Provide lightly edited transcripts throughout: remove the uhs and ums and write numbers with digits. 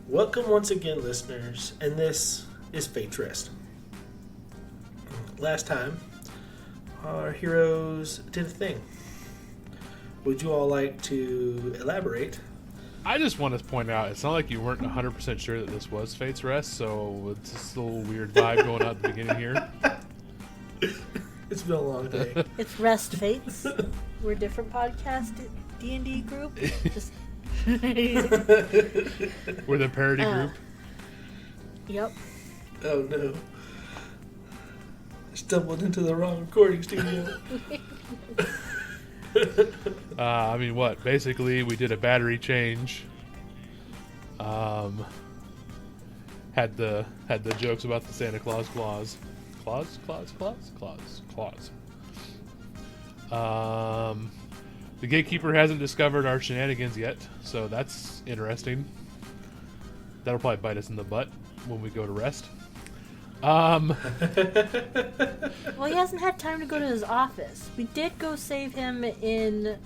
Welcome once again, listeners, and this is Fate's Rest. Last time, our heroes did a thing. Would you all like to elaborate? I just want to point out, it's not like you weren't 100% sure that this was Fate's Rest, so it's just a little weird vibe going on at the beginning here. It's been a long day. It's Rest Fates. We're a different podcast D&D group. Just We're the parody group. Yep. Oh no. Stumbled into the wrong recording studio. Basically, we did a battery change. Had the jokes about the Santa Claus claws. The gatekeeper hasn't discovered our shenanigans yet, so that's interesting. That'll probably bite us in the butt when we go to rest. Well, he hasn't had time to go to his office. We did go save him in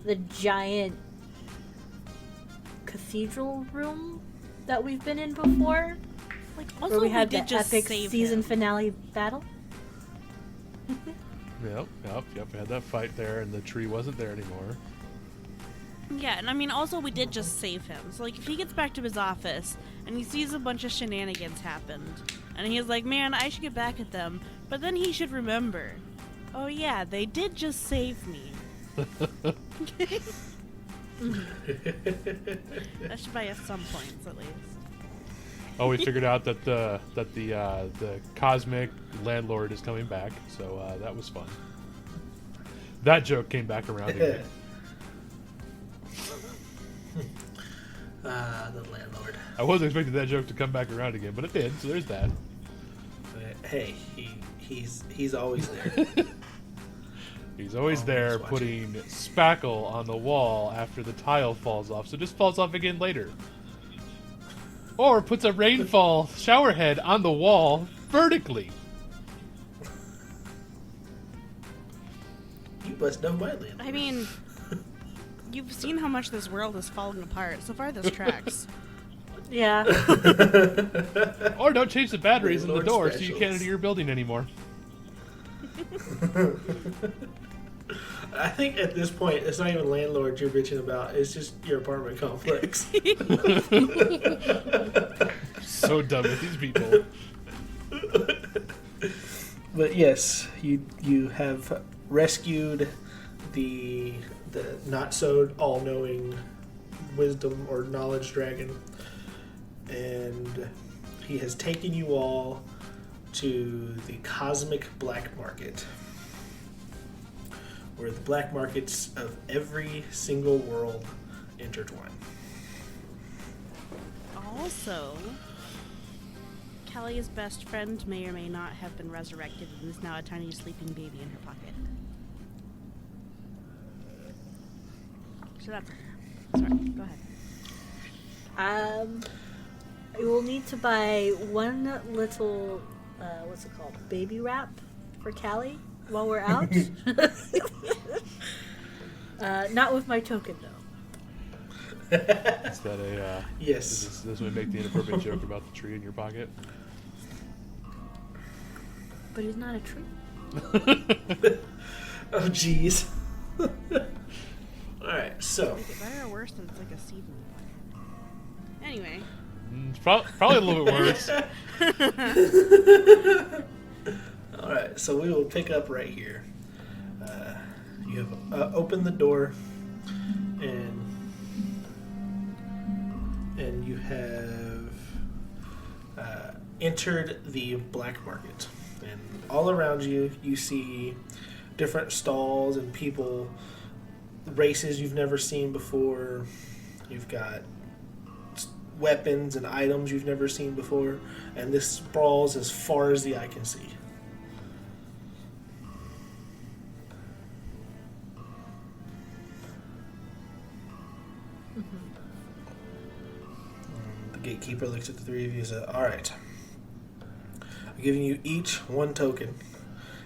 the giant cathedral room that we've been in before. Also, where we had did the just epic save season him. finale battle. Yep. We had that fight there, and the tree wasn't there anymore. Yeah, and I mean, also, we did just save him. So, if he gets back to his office and he sees a bunch of shenanigans happened, and he's like, man, I should get back at them, but then he should remember, oh yeah, they did just save me. That should buy us some points, at least. Oh, we figured out that the cosmic landlord is coming back, so that was fun. That joke came back around again. The landlord. I wasn't expecting that joke to come back around again, but it did, so there's that. Hey, he's always there. He's always there putting spackle on the wall after the tile falls off, so it just falls off again later. Or puts a rainfall shower head on the wall vertically. You must know my landlord. I mean, you've seen how much this world is falling apart. So far, this tracks. Yeah. Or don't change the batteries in the Landlord door so you specials. can't enter your building anymore. I think at this point, it's not even landlord you're bitching about. It's just your apartment complex. So done with these people. But yes, you have rescued the not so all-knowing wisdom or knowledge dragon, and he has taken you all to the cosmic black market, where the black markets of every single world intertwine. Also, Callie's best friend may or may not have been resurrected and is now a tiny sleeping baby in her pocket. So that's... Sorry, go ahead. We will need to buy one little, what's it called? Baby wrap for Callie while we're out. Not with my token, though. Is that a... Yes. This would make the inappropriate joke about the tree in your pocket. But he's not a tree. Oh, jeez. Alright, so... Make it better or worse than it's like a seed in the pocket. Anyway. Probably a little bit worse. Alright, so we will pick up right here. You have opened the door, and you have entered the black market. And all around you, you see different stalls and people, races you've never seen before. You've got weapons and items you've never seen before, and this sprawls as far as the eye can see. The gatekeeper looks at the three of you and says, "Alright, I'm giving you each one token,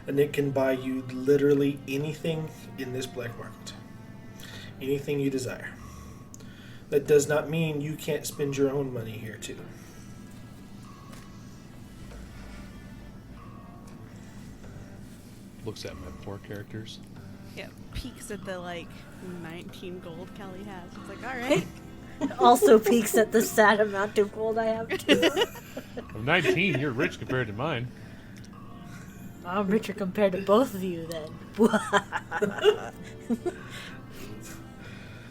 and it can buy you literally anything in this black market. Anything you desire. That does not mean you can't spend your own money here too. Looks at my poor characters. Yeah, peeks at the 19 gold Kelly has. It's like, all right. Also peeks at the sad amount of gold I have too. I'm 19. You're rich compared to mine. I'm richer compared to both of you then.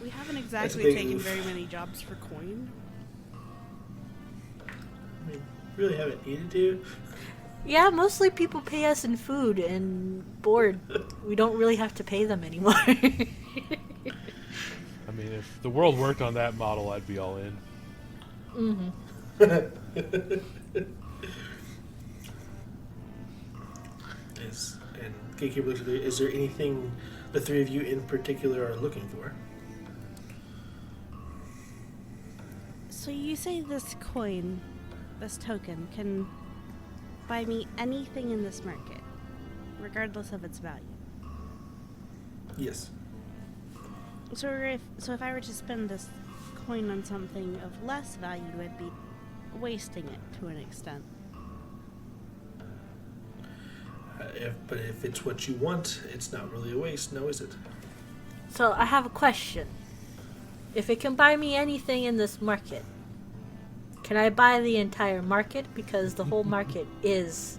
We haven't exactly taken very many jobs for coin. I mean, really haven't needed to. Yeah, mostly people pay us in food and board. We don't really have to pay them anymore. I mean, if the world worked on that model, I'd be all in. And Gatekeeper looks at it. Is there anything the three of you in particular are looking for? So you say this coin, this token, can buy me anything in this market, regardless of its value. Yes. So if I were to spend this coin on something of less value, I'd be wasting it to an extent. But if it's what you want, it's not really a waste, no, is it? So I have a question. If it can buy me anything in this market, can I buy the entire market? Because the whole market is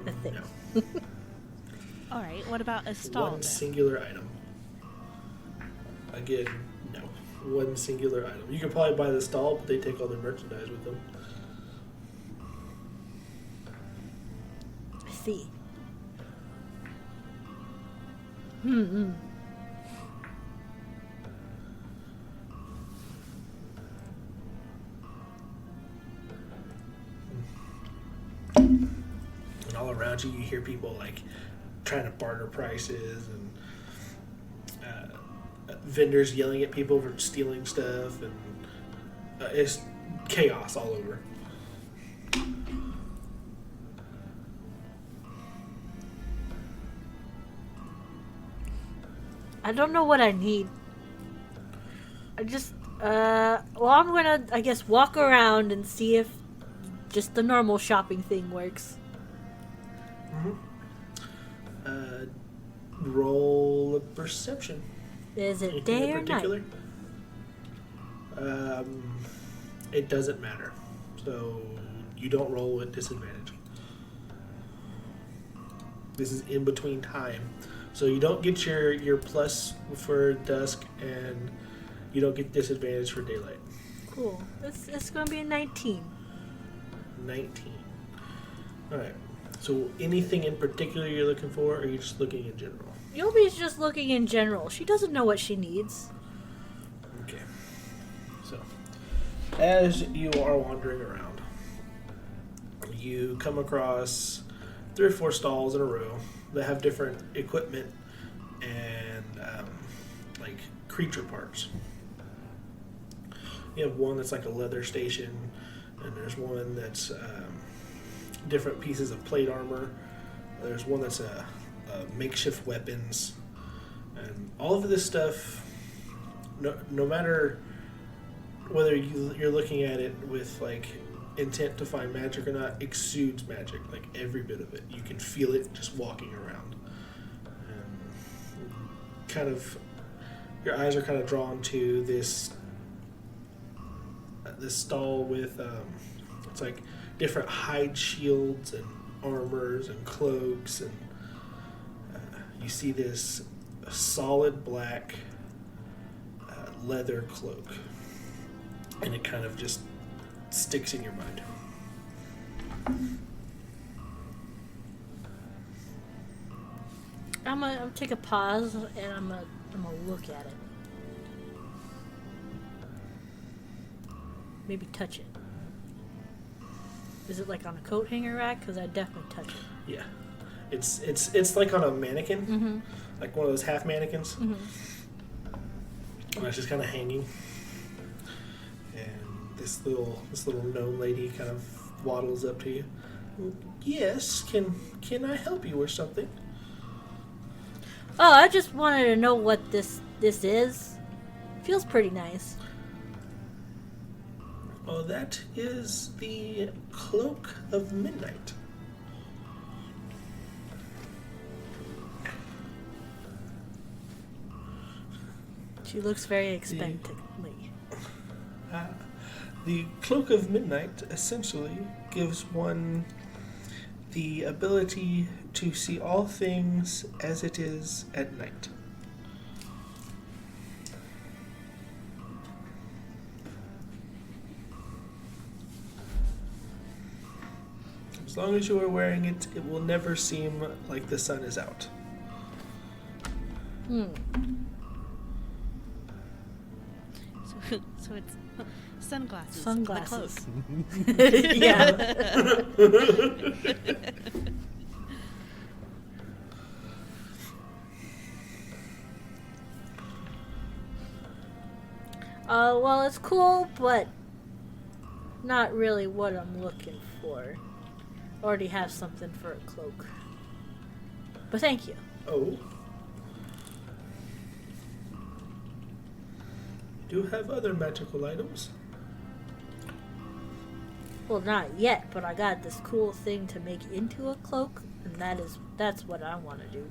a thing. No. Alright, what about a stall? One singular item. Again, no. One singular item. You could probably buy the stall, but they take all their merchandise with them. I see. And all around you, you hear people trying to barter prices and vendors yelling at people for stealing stuff, and it's chaos all over. I don't know what I need. I just, I'm gonna, I guess, walk around and see if just the normal shopping thing works. Roll a perception. Is it Anything day in or night? particular? It doesn't matter. So you don't roll with disadvantage. This is in between time. So you don't get your plus for dusk, and you don't get disadvantage for daylight. Cool. It's gonna be a 19. 19. Alright. So anything in particular you're looking for, or are you just looking in general? Yobi's just looking in general. She doesn't know what she needs. Okay. So, as you are wandering around, you come across 3 or 4 stalls in a row that have different equipment and creature parts. You have one that's like a leather station, and there's one that's different pieces of plate armor. There's one that's a makeshift weapons, and all of this stuff, no matter whether you're looking at it with intent to find magic or not, exudes magic. Every bit of it, you can feel it just walking around. And kind of, your eyes are kind of drawn to this stall with it's different hide shields and armors and cloaks, and you see this solid black leather cloak, and it kind of just sticks in your mind. I'm gonna take a pause and I'm gonna look at it. Maybe touch it. Is it on a coat hanger rack? Because I definitely touch it. Yeah, it's on a mannequin, like one of those half mannequins, and it's just kind of hanging. And this little gnome lady kind of waddles up to you. Yes, can I help you or something? Oh, I just wanted to know what this is. Feels pretty nice. Oh, that is the Cloak of Midnight. She looks very expectantly. The Cloak of Midnight essentially gives one the ability to see all things as it is at night. As long as you are wearing it, it will never seem like the sun is out. So it's sunglasses. Sunglasses. The cloak. Yeah. Well, it's cool, but not really what I'm looking for. Already have something for a cloak. But thank you. Oh. Do you have other magical items? Well, not yet, but I got this cool thing to make into a cloak, and that's what I want to do.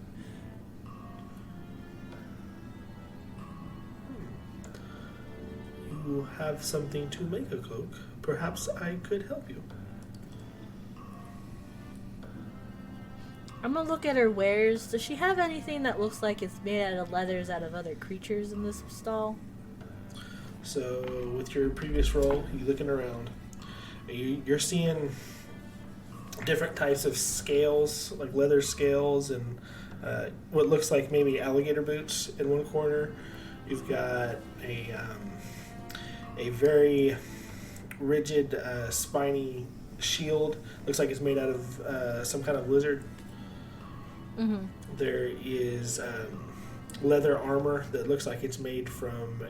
You have something to make a cloak. Perhaps I could help you. I'm gonna look at her wares. Does she have anything that looks like it's made out of leathers out of other creatures in this stall? So, with your previous role, you looking around. You're seeing different types of scales, like leather scales, and what looks like maybe alligator boots in one corner. You've got a very rigid, spiny shield. Looks like it's made out of some kind of lizard. Mm-hmm. There is leather armor that looks like it's made from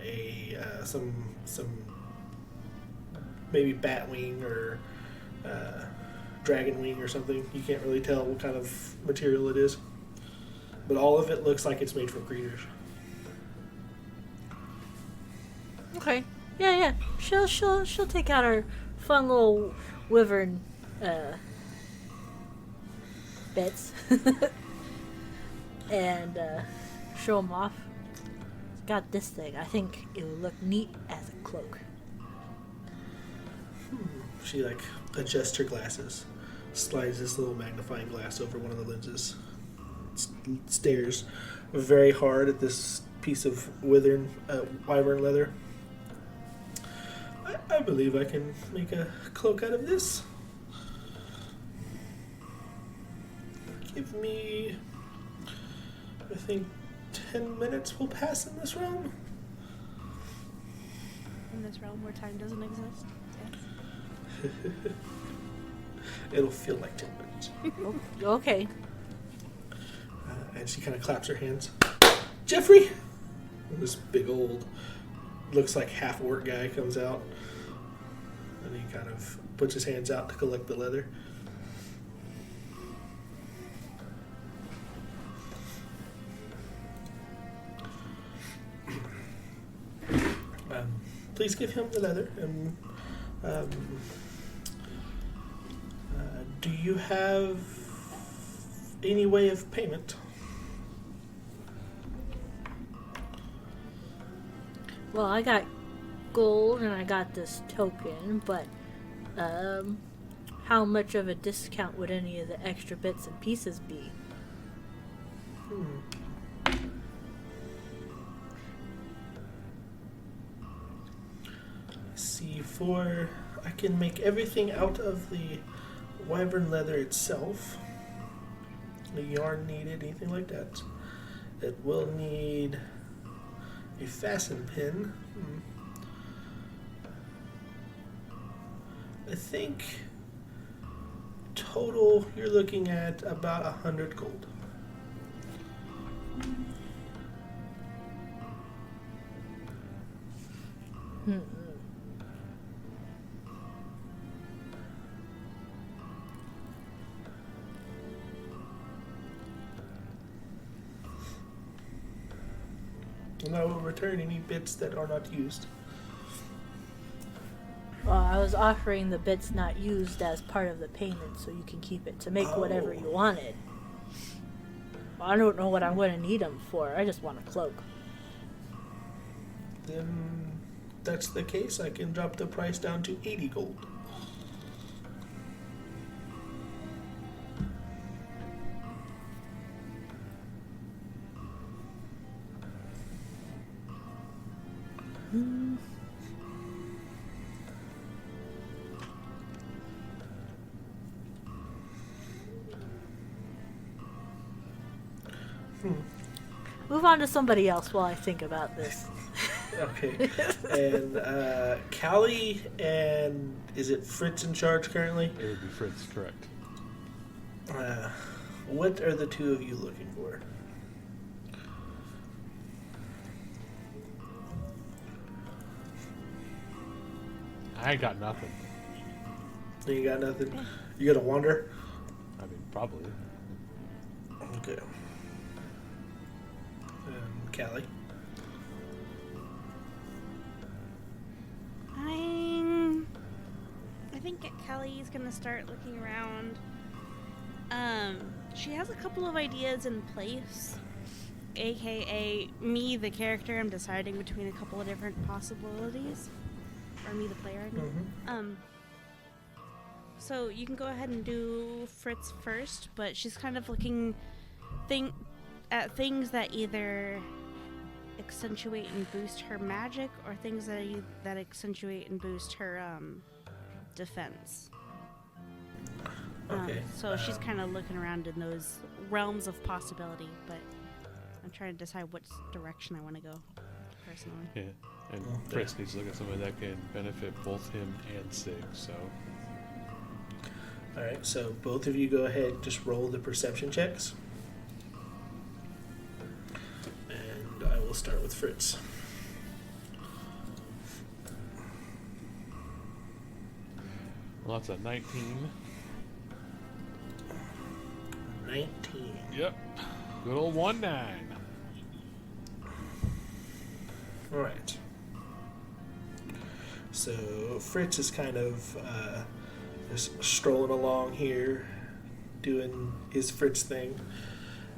some maybe bat wing or dragon wing or something. You can't really tell what kind of material it is, but all of it looks like it's made from creatures. Okay. Yeah. She'll take out her fun little wyvern bits and show them off. Got this thing. I think it would look neat as a cloak. She adjusts her glasses, slides this little magnifying glass over one of the lenses, stares very hard at this piece of wyvern leather. I believe I can make a cloak out of this. Give me, I think, 10 minutes will pass in this realm. In this realm where time doesn't exist. Yes. It'll feel like 10 minutes. Okay. And she kind of claps her hands. Jeffrey! And this big old, looks like half orc guy comes out. And he kind of puts his hands out to collect the leather. Please give him the leather. And do you have any way of payment? Well, I got gold and I got this token, but how much of a discount would any of the extra bits and pieces be? See, I can make everything out of the wyvern leather itself. The yarn needed, anything like that. It will need a fasten pin. I think total you're looking at about 100 gold. And I will return any bits that are not used. Well, I was offering the bits not used as part of the payment so you can keep it to make whatever you wanted. I don't know what I'm going to need them for. I just want a cloak. Then that's the case. I can drop the price down to 80 gold. Move on to somebody else while I think about this. Okay. And Callie and is it Fritz in charge currently? It would be Fritz, correct. What are the two of you looking for? I ain't got nothing. You got nothing? You got to wander? I mean, probably. Okay. Callie? I think Kelly's gonna start looking around. She has a couple of ideas in place, aka me, the character. I'm deciding between a couple of different possibilities, or me, the player. I mean. Mm-hmm. So you can go ahead and do Fritz first, but she's kind of looking at things that either accentuate and boost her magic, or things that accentuate and boost her defense. Okay. So she's kind of looking around in those realms of possibility, but I'm trying to decide which direction I want to go, personally. Yeah, and Fritz needs to look at something that can benefit both him and Sig, so... Alright, so both of you go ahead, just roll the perception checks. And I will start with Fritz. Well, that's a 19. 19. Yep. Good old 1-9. Alright. So Fritz is kind of just strolling along here, doing his Fritz thing.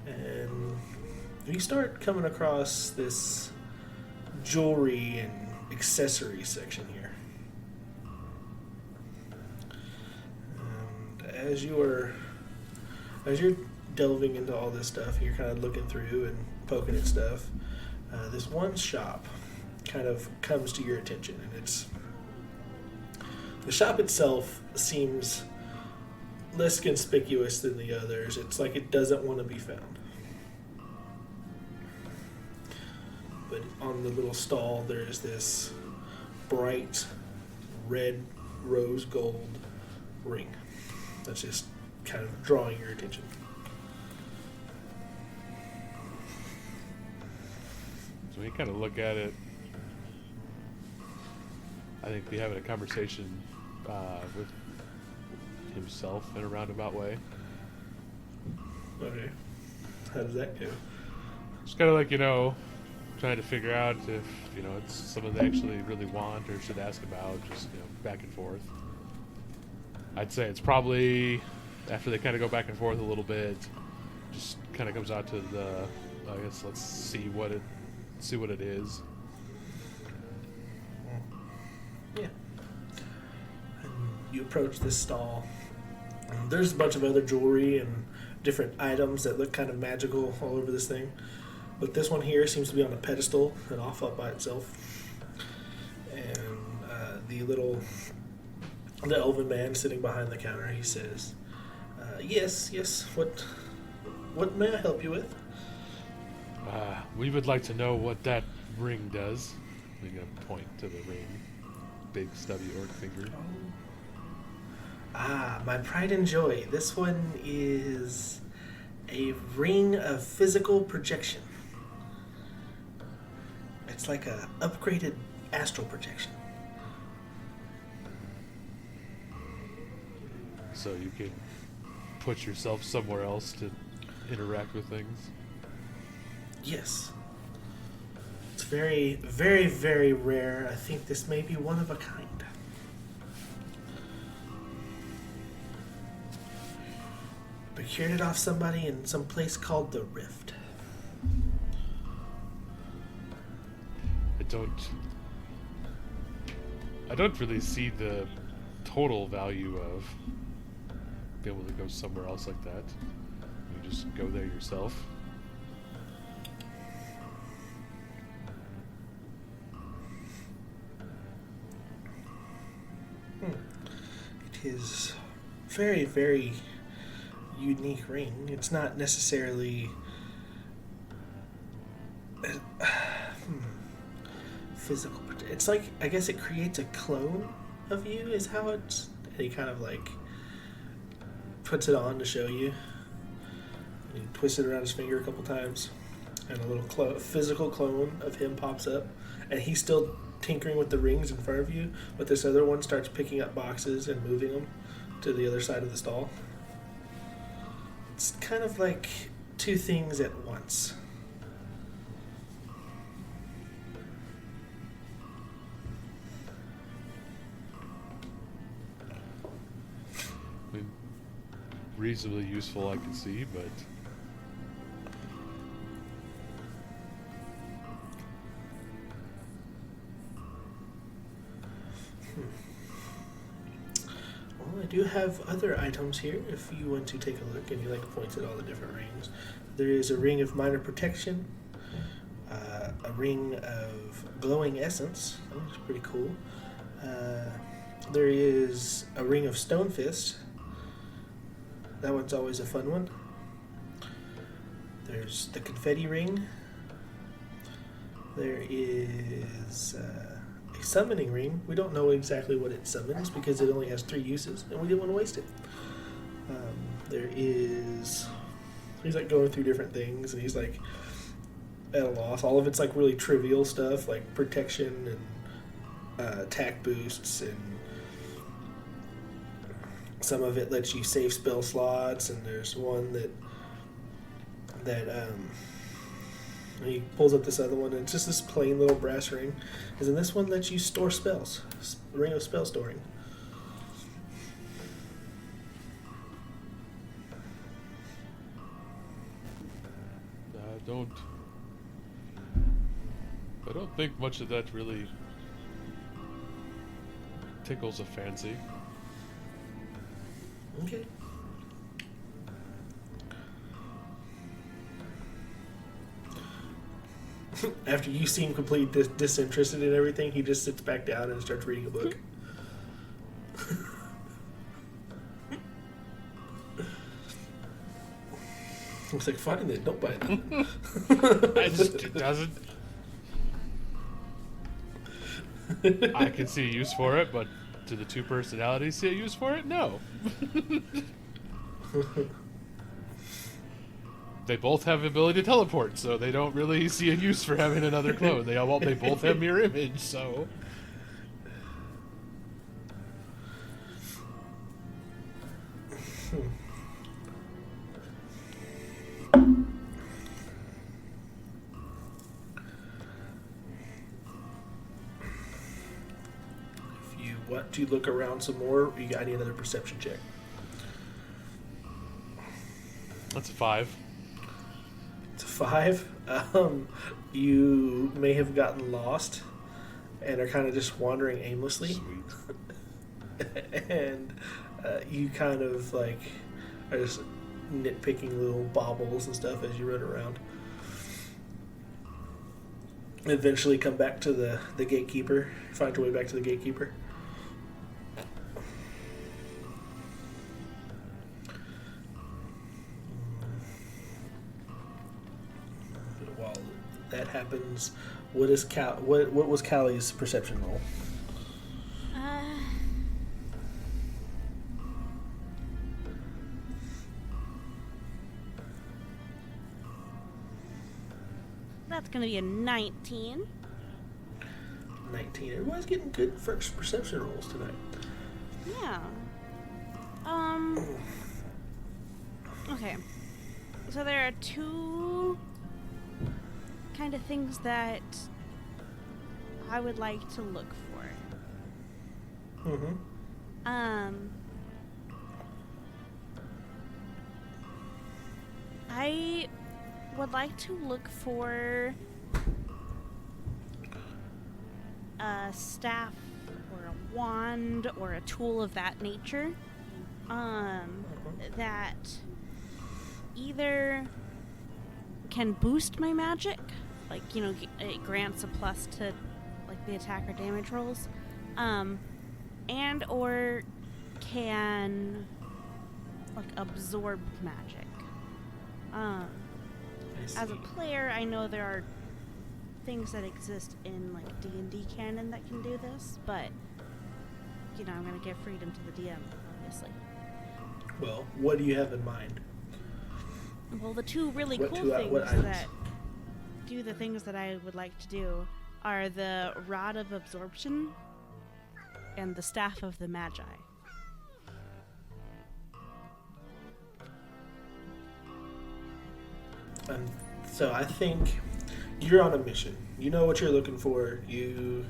And you start coming across this jewelry and accessory section here. And as you're delving into all this stuff, you're kind of looking through and poking at stuff. This one shop kind of comes to your attention, and the shop itself seems less conspicuous than the others. It's like it doesn't want to be found. But on the little stall, there's this bright red rose gold ring that's just kind of drawing your attention. So we kind of look at it. I think be having a conversation with himself in a roundabout way. Okay. How does that go? Just kind of like, trying to figure out if, it's something they actually really want or should ask about, just, back and forth. I'd say it's probably, after they kind of go back and forth a little bit, just kind of comes out to I guess let's see what it is. Yeah. And you approach this stall. And there's a bunch of other jewelry and different items that look kind of magical all over this thing. But this one here seems to be on a pedestal and off up by itself. And the elven man sitting behind the counter, he says, yes, what may I help you with? We would like to know what that ring does. We're going to point to the ring. Big stubby orc finger. My pride and joy. This one is a ring of physical projection. It's like a upgraded astral projection. So you can put yourself somewhere else to interact with things. Yes. It's very, very, very rare. I think this may be one of a kind. Procured it off somebody in some place called the Rift. I don't really see the total value of being able to go somewhere else like that. You just go there yourself. It is very, very unique ring. It's not necessarily physical. It's like, I guess it creates a clone of you is how it's, and he kind of like puts it on to show you. And he twists it around his finger a couple times, and a little physical clone of him pops up, and he's still tinkering with the rings in front of you, but this other one starts picking up boxes and moving them to the other side of the stall. It's kind of like two things at once. I mean, reasonably useful, I can see, but Well, I do have other items here if you want to take a look, and he like points at all the different rings. There is a ring of minor protection, a ring of glowing essence. That looks pretty cool. There is a ring of stone fist. That one's always a fun one. There's the confetti ring. There is a summoning ring. We don't know exactly what it summons because it only has 3 uses, and we didn't want to waste it. There is... He's like going through different things, and he's like at a loss. All of it's like really trivial stuff, like protection and attack boosts, and some of it lets you save spell slots, and there's one that he pulls up this other one, and it's just this plain little brass ring. And then this one lets you store spells. Ring of spell storing. I don't think much of that really tickles a fancy. Okay. After you seem completely disinterested in everything, he just sits back down and starts reading a book. I was like, fine then, don't buy it. It doesn't. I can see a use for it, but do the 2 personalities see a use for it? No. They both have the ability to teleport, so they don't really see a use for having another clone. They both have mirror image, so. If you want to look around some more, I need another perception check. That's a 5. It's a 5. You may have gotten lost and are kind of just wandering aimlessly. Sweet. And you kind of like are just nitpicking little baubles and stuff as you run around. Eventually come back to the gatekeeper. Find your way back to the gatekeeper. While that happens, what was Callie's perception roll? That's gonna be a 19. 19. Everybody's getting good first perception rolls tonight. Yeah. Okay. So there are 2 kind of things that I would like to look for. Mm-hmm. I would like to look for a staff or a wand or a tool of that nature that either can boost my magic, like, you know, it grants a plus to like the attack or damage rolls, and or can like absorb magic. As a player, I know there are things that exist in like D&D canon that can do this, but you know, I'm gonna give freedom to the DM, obviously. Well, what do you have in mind? Well, the two really cool things that do the things that I would like to do are the Rod of Absorption and the Staff of the Magi. So I think you're on a mission. You know what you're looking for. You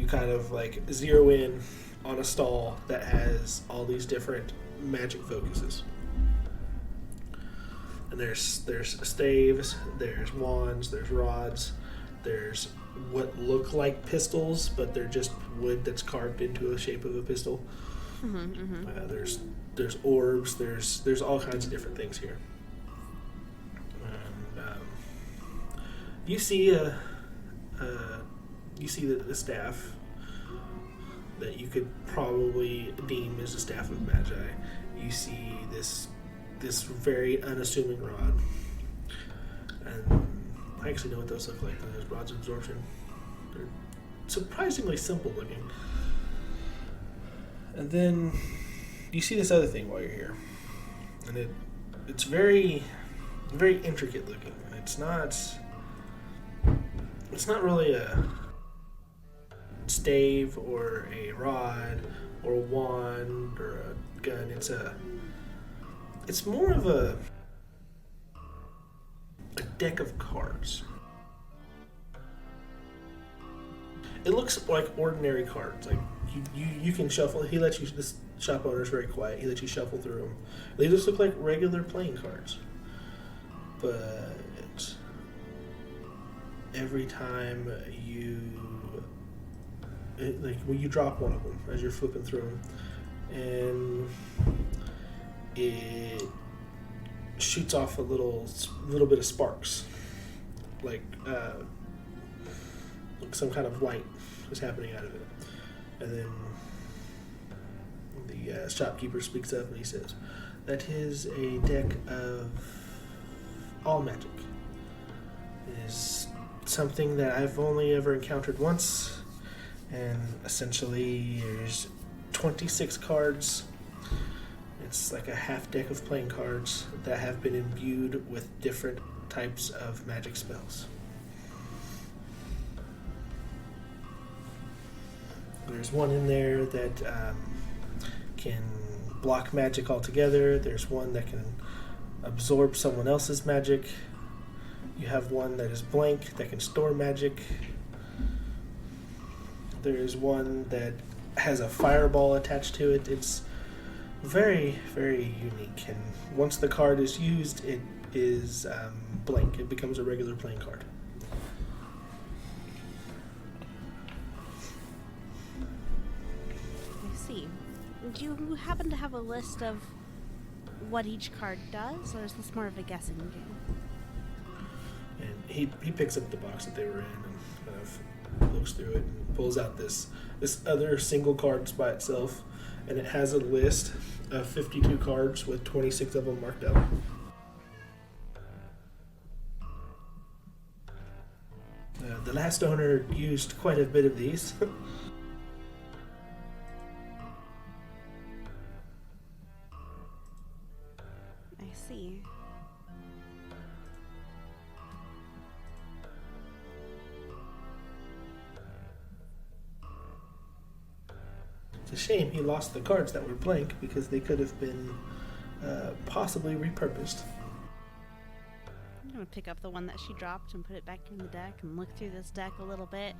kind of like zero in on a stall that has all these different magic focuses. And there's staves, there's wands, there's rods, there's what look like pistols, but they're just wood that's carved into a shape of a pistol. There's orbs, there's all kinds of different things here. You see the staff that you could probably deem as a staff of magi. You see this very unassuming rod, and I actually know what those look like. Those rods of absorption. They're surprisingly simple looking. And then you see this other thing while you're here, and it's very, very intricate looking. It's not really a stave or a rod or a wand or a gun. It's more of a deck of cards. It looks like ordinary cards. Like you can shuffle. He lets you. This shop owner is very quiet. He lets you shuffle through them. They just look like regular playing cards, but every time when you drop one of them as you're flipping through them, and it shoots off a little bit of sparks, like some kind of light is happening out of it. And then the shopkeeper speaks up and he says, "That is a deck of all magic. It is something that I've only ever encountered once, and essentially there's 26 cards. It's like a half deck of playing cards that have been imbued with different types of magic spells. There's one in there that can block magic altogether. There's one that can absorb someone else's magic. You have one that is blank that can store magic. There's one that has a fireball attached to it. It's very, very unique. And once the card is used, it is blank. It becomes a regular playing card." I see. Do you happen to have a list of what each card does, or is this more of a guessing game? And he picks up the box that they were in and kind of looks through it and pulls out this other single cards by itself, and it has a list of 52 cards with 26 of them marked out. The last owner used quite a bit of these. I see. It's a shame he lost the cards that were blank because they could have been possibly repurposed. I'm gonna pick up the one that she dropped and put it back in the deck and look through this deck a little bit.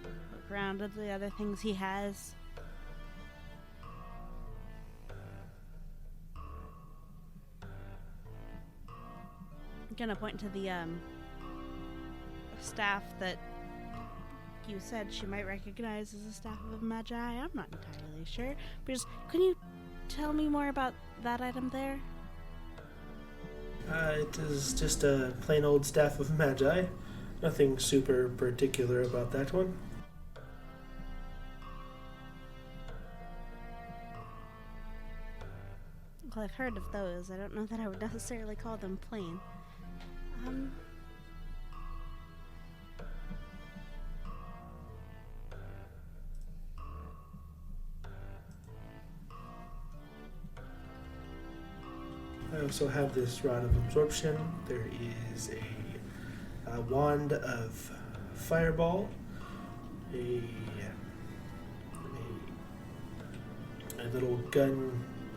Look around at the other things he has. I'm gonna point to the staff that you said she might recognize as a staff of Magi. I'm not entirely sure. But just, can you tell me more about that item there? It is just a plain old staff of Magi. Nothing super particular about that one. Well, I've heard of those. I don't know that I would necessarily call them plain. I also have this rod of absorption. There is a wand of fireball, a little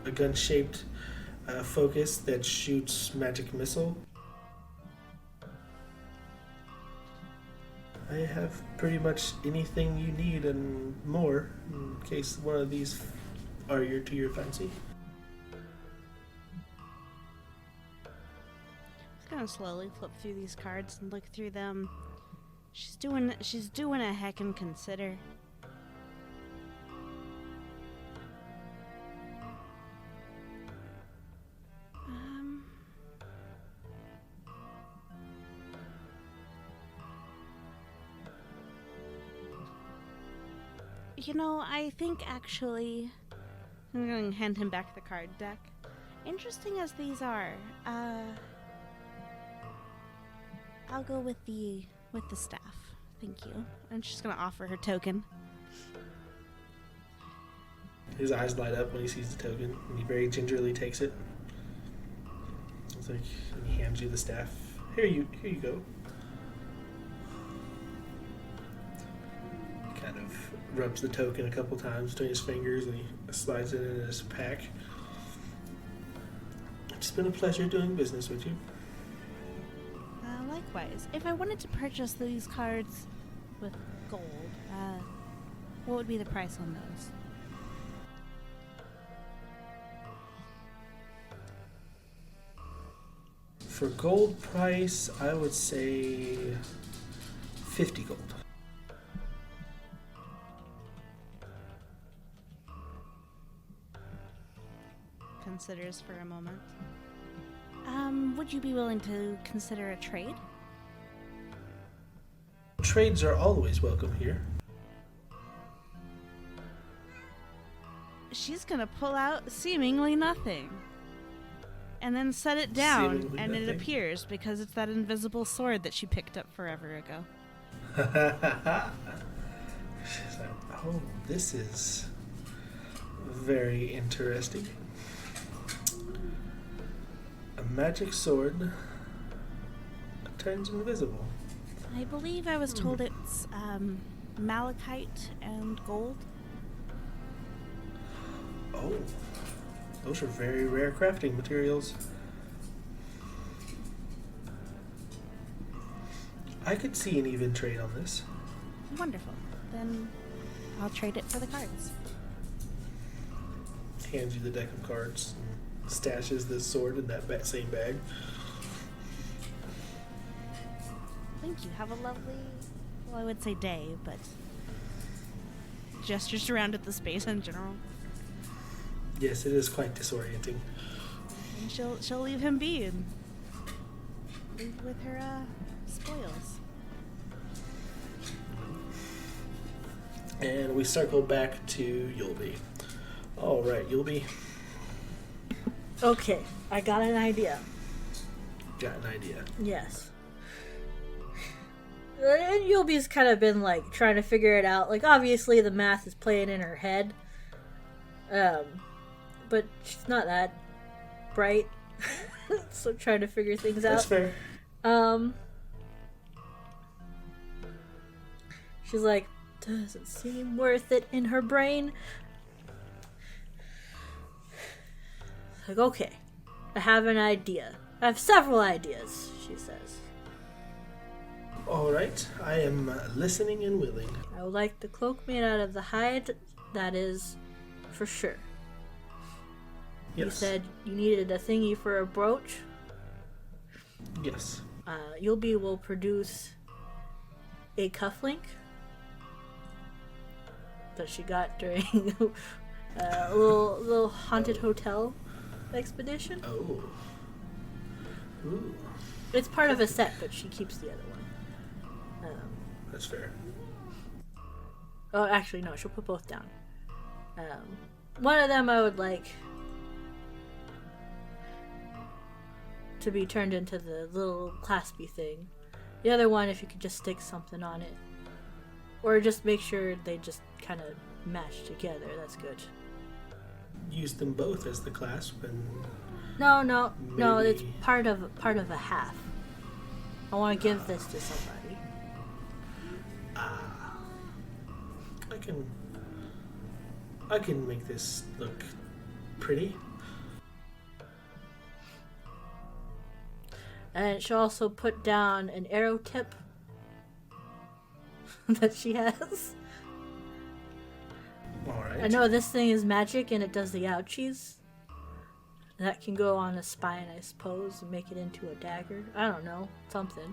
gun-shaped focus that shoots magic missile. I have pretty much anything you need and more in case one of these are to your fancy. Gonna slowly flip through these cards and look through them. She's doing a heckin' consider. I think actually I'm gonna hand him back the card deck. Interesting as these are, I'll go with the staff. Thank you. And she's gonna offer her token. His eyes light up when he sees the token, and he very gingerly takes it. It's like, and he hands you the staff. Here you go. He kind of rubs the token a couple times between his fingers, and he slides it in his pack. It's been a pleasure doing business with you. Likewise, if I wanted to purchase these cards with gold, what would be the price on those? For gold price, I would say 50 gold. Considers for a moment. Would you be willing to consider a trade? Trades are always welcome here. She's gonna pull out seemingly nothing. And then set it down, Seemingly and nothing. it appears because it's that invisible sword that she picked up forever ago. She's like, oh, this is very interesting. A magic sword that turns invisible. I believe I was told it's malachite and gold. Oh, those are very rare crafting materials. I could see an even trade on this. Wonderful. Then I'll trade it for the cards. Hands you the deck of cards and stashes the sword in that same bag. Thank you. Have a lovely, well, I would say day, but gestures around at the space in general. Yes, it is quite disorienting. And she'll leave him be and leave with her spoils. And we circle back to Yulby. All right, Yulby, Okay, I got an idea. got an idea. Yes. And Yulby's kind of been like trying to figure it out. Like obviously the math is playing in her head. But she's not that bright. So trying to figure things out. That's fair. She's like, doesn't seem worth it in her brain. Like, okay, I have an idea. I have several ideas, she says. All right, I am listening and willing. I would like the cloak made out of the hide. That is for sure. Yes. You said you needed a thingy for a brooch. Yes. Yulby will produce a cufflink that she got during a little haunted hotel expedition. Oh. Ooh, It's part of a set, but she keeps the other one. that's fair. Oh, actually, no. She'll put both down. One of them I would like to be turned into the little claspy thing. The other one, if you could just stick something on it. Or just make sure they just kind of match together. That's good. Use them both as the clasp and... No. It's Maybe- part of a half. I want to give this to somebody. I can make this look pretty. And she'll also put down an arrow tip that she has. All right. I know this thing is magic and it does the ouchies. That can go on a spine, I suppose, and make it into a dagger. I don't know. Something.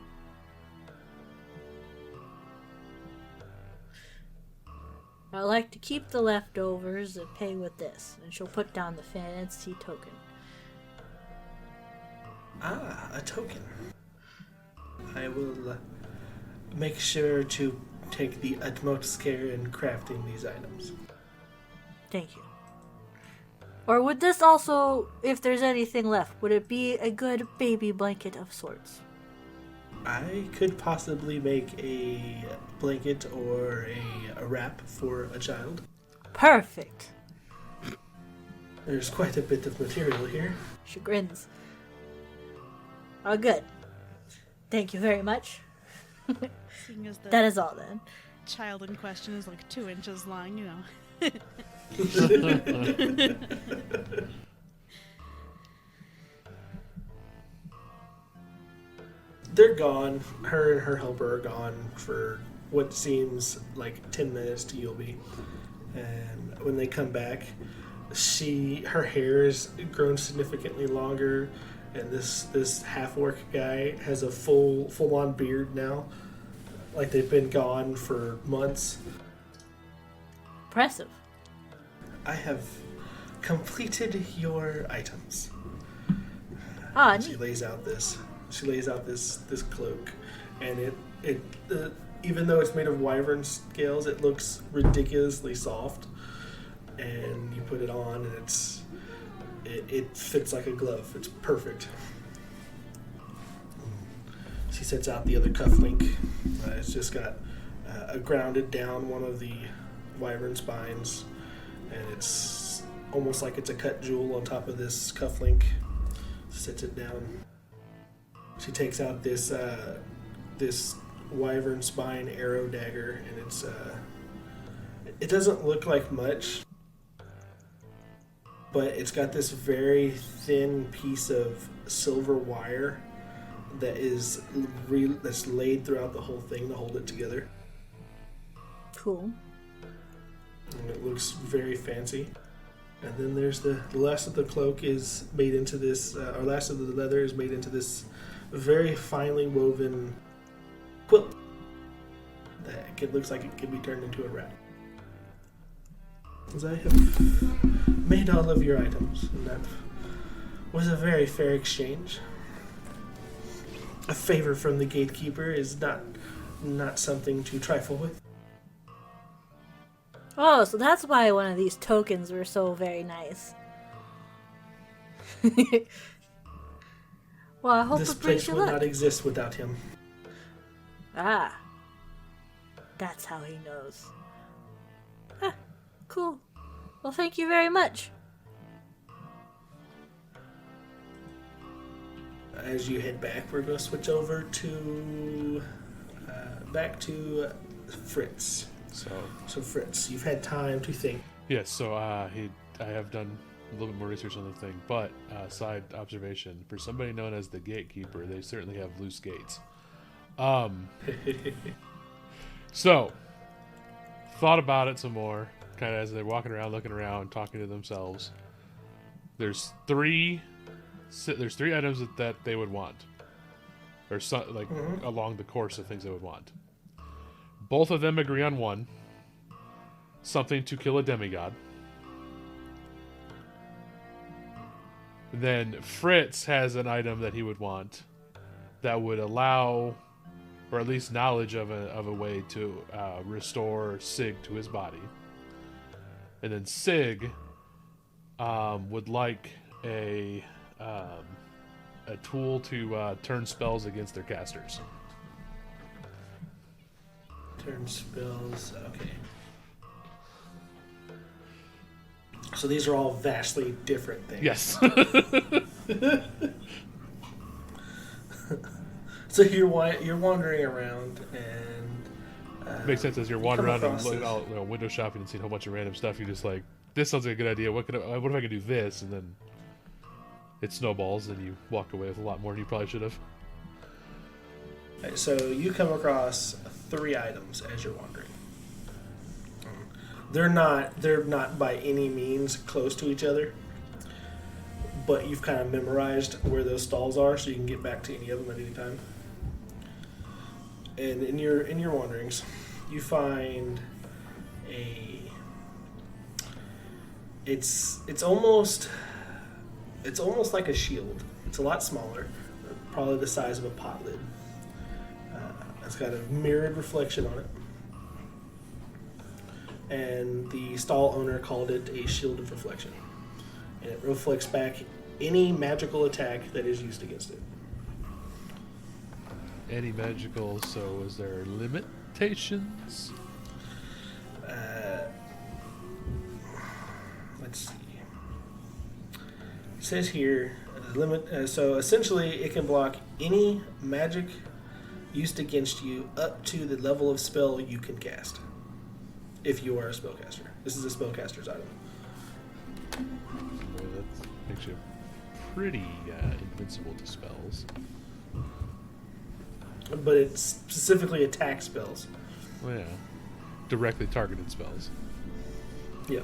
I like to keep the leftovers and pay with this. And she'll put down the fancy token. A token. I will make sure to take the utmost care in crafting these items. Thank you. Or would this also, if there's anything left, would it be a good baby blanket of sorts? I could possibly make a blanket or a wrap for a child. Perfect. There's quite a bit of material here. She grins. Oh, good. Thank you very much. Seeing as the That is all then. child in question is like 2 inches long, you know. They're gone. Her and her helper are gone for what seems like 10 minutes to Yulby. And when they come back, her hair is grown significantly longer, and this half-orc guy has a full-on beard now. Like they've been gone for months. Impressive. I have completed your items. Ah, She neat. lays out this cloak, and it even though it's made of wyvern scales, it looks ridiculously soft. And you put it on, and it fits like a glove. It's perfect. She sets out the other cufflink. It's just got a grounded down one of the wyvern spines, and it's almost like it's a cut jewel on top of this cufflink. Sets it down. She takes out this wyvern spine arrow dagger, and it doesn't look like much, but it's got this very thin piece of silver wire that's laid throughout the whole thing to hold it together. Cool. And it looks very fancy. And then there's the last of the cloak is made into this, or last of the leather is made into this very finely woven quilt. It looks like it could be turned into a wrap. As I have made all of your items, and that was a very fair exchange. A favor from the gatekeeper is not something to trifle with. Oh, so that's why one of these tokens were so very nice. Well, I hope This it brings place you would luck. not exist without him. Ah. That's how he knows. Ah, cool. Well, thank you very much. As you head back, we're going to switch over to back to Fritz. So Fritz, you've had time to think. Yes, so I have done a little bit more research on the thing, but side observation, for somebody known as the gatekeeper, they certainly have loose gates. So, thought about it some more, kind of as they're walking around, looking around, talking to themselves. There's three items that they would want, or along the course of things they would want. Both of them agree on one: something to kill a demigod. Then Fritz has an item that he would want that would allow, or at least knowledge of a way to restore Sig to his body. And then Sig would like a tool to turn spells against their casters. Turn spells. Okay. So these are all vastly different things. Yes. So you're wandering around and makes sense as you're wandering around and this. out, window shopping and seeing a whole bunch of random stuff. You're just like, this sounds like a good idea. What if I could do this? And then it snowballs, and you walk away with a lot more than you probably should have. Okay, so you come across 3 items as you're wandering. They're not by any means close to each other, but you've kind of memorized where those stalls are, so you can get back to any of them at any time. And in your wanderings, you find it's almost like a shield. It's a lot smaller, probably the size of a pot lid. It's got a mirrored reflection on it. And the stall owner called it a shield of reflection. And it reflects back any magical attack that is used against it. Any magical, so is there limitations? Let's see. It says here, so essentially it can block any magic used against you up to the level of spell you can cast. If you are a spellcaster. This is a spellcaster's item. Well, that makes you pretty invincible to spells. But it's specifically attack spells. Well, yeah. Directly targeted spells. Yeah.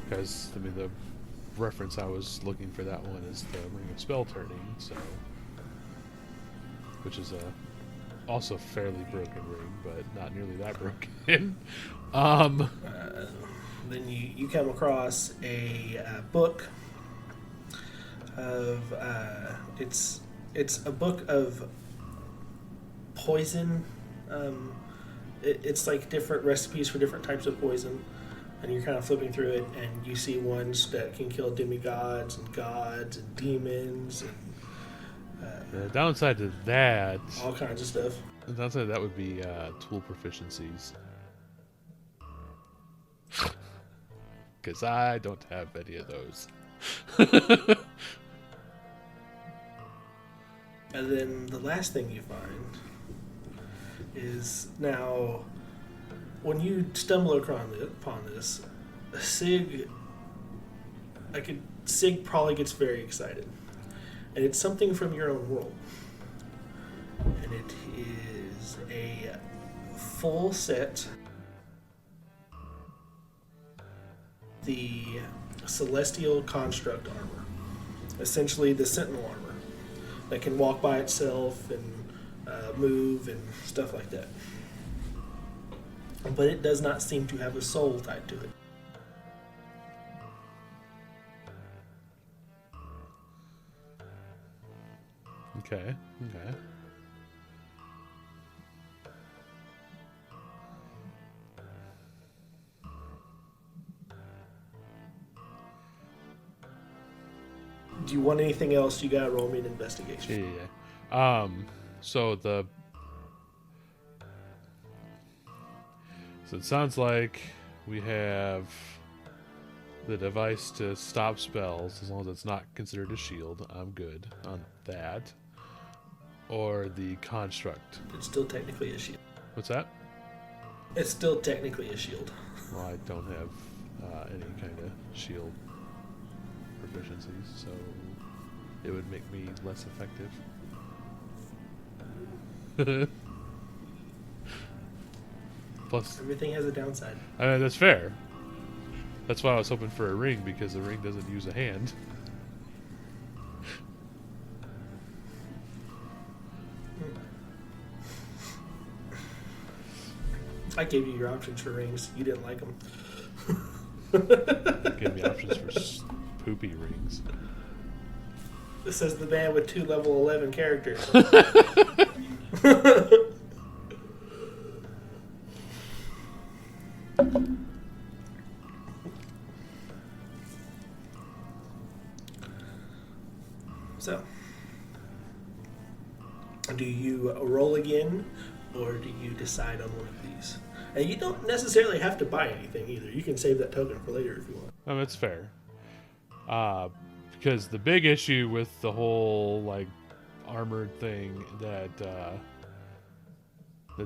Because, I mean, the reference I was looking for that one is the Ring of Spell Turning, so... Which is a also fairly broken ring, but not nearly that broken. Then you come across a book of it's a book of poison. It's like different recipes for different types of poison, and you're kind of flipping through it, and you see ones that can kill demigods and gods and demons and The downside to that... all kinds of stuff. The downside to that would be tool proficiencies. Because I don't have any of those. And then the last thing you find is now, when you stumble upon this, Sig probably gets very excited. And it's something from your own world. And it is a full set, the Celestial Construct armor. Essentially the Sentinel armor that can walk by itself and move and stuff like that. But it does not seem to have a soul tied to it. Okay. Do you want anything else? You gotta roll me an investigation. Yeah. So it sounds like we have the device to stop spells, as long as it's not considered a shield. I'm good on that. Or the construct. It's still technically a shield. What's that? It's still technically a shield. Well, I don't have any kind of shield proficiencies, so it would make me less effective. Plus, Everything has a downside. that's fair. That's why I was hoping for a ring, because a ring doesn't use a hand. I gave you your options for rings. You didn't like them. Give me options for poopy rings. This says the band with 2 level 11 characters. So, do you roll again, or do you decide on one of these? And you don't necessarily have to buy anything either. You can save that token for later if you want. Oh, that's fair. Because the big issue with the whole like armored thing that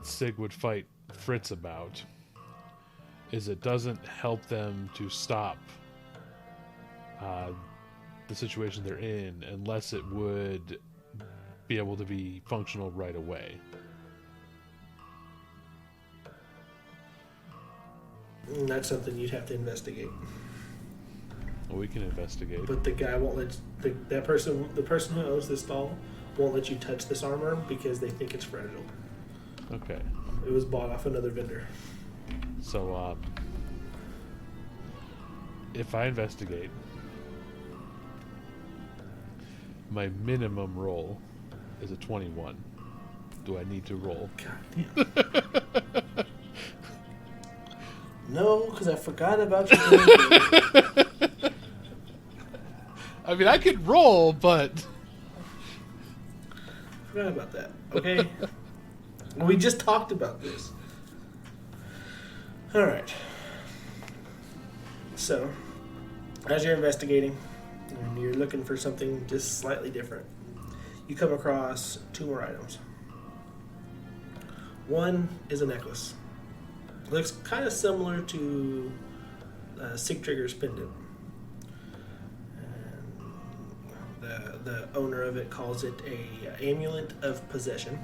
Sig would fight Fritz about is it doesn't help them to stop the situation they're in unless it would be able to be functional right away. And that's something you'd have to investigate. Well, we can investigate. But the guy won't let the person who owns this stall won't let you touch this armor because they think it's fragile. Okay. It was bought off another vendor. So, if I investigate, my minimum roll is a 21. Do I need to roll? God damn. No, because I forgot about your game. I mean, I could roll, but Forgot about that. Okay. We just talked about this. Alright. So, as you're investigating, and you're looking for something just slightly different, you come across 2 more items. One is a necklace. It looks kind of similar to Sig Trigger's pendant. And the owner of it calls it a amulet of possession.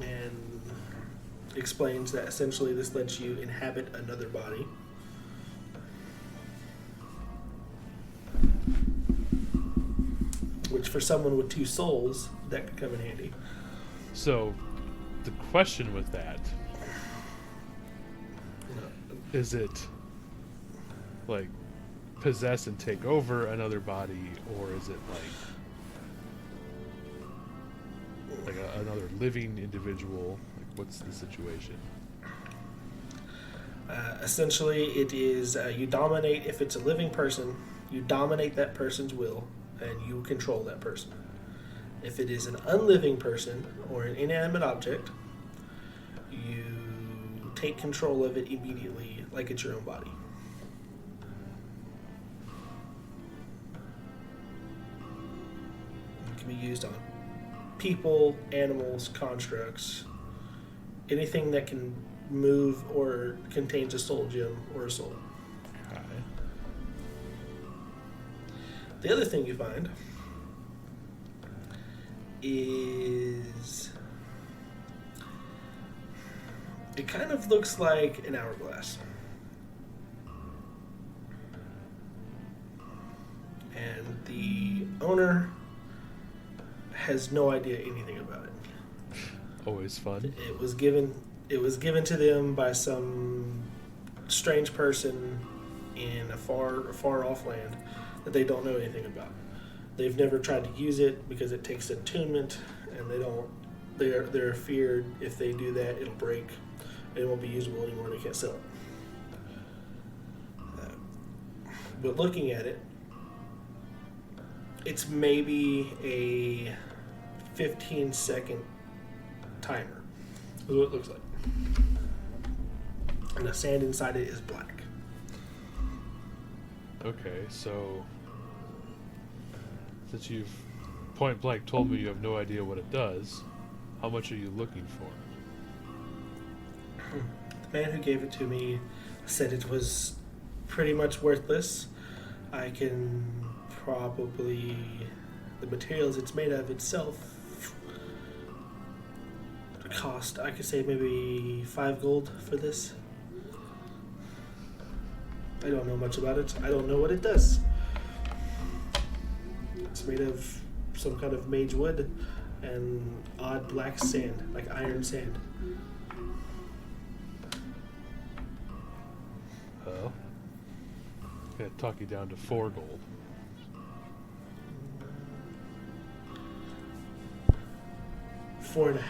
And explains that essentially this lets you inhabit another body. Which for someone with 2 souls, that could come in handy. so the question with that is it like possess and take over another body, or is it like another living individual? Like, what's the situation? Essentially, it is you dominate. If it's a living person, you dominate that person's will, and you control that person. If it is an unliving person or an inanimate object, you take control of it immediately, like it's your own body. It can be used on people, animals, constructs, anything that can move or contains a soul gem or a soul. Okay. The other thing you find is it kind of looks like an hourglass. And the owner has no idea anything about it. Always fun. It was given to them by some strange person in a far off land that they don't know anything about. They've never tried to use it because it takes attunement, and they're feared if they do that it'll break. It won't be usable anymore and they can't sell it. But looking at it, it's maybe a 15-second timer. Is what it looks like. And the sand inside it is black. Okay, so since you've point blank told me you have no idea what it does, how much are you looking for? The man who gave it to me said it was pretty much worthless. I can probably... the materials it's made of itself, cost, I could say maybe 5 gold for this. I don't know much about it. I don't know what it does. It's made of some kind of mage wood and odd black sand, like iron sand. Well, gonna talk you down to 4 gold. 4.5.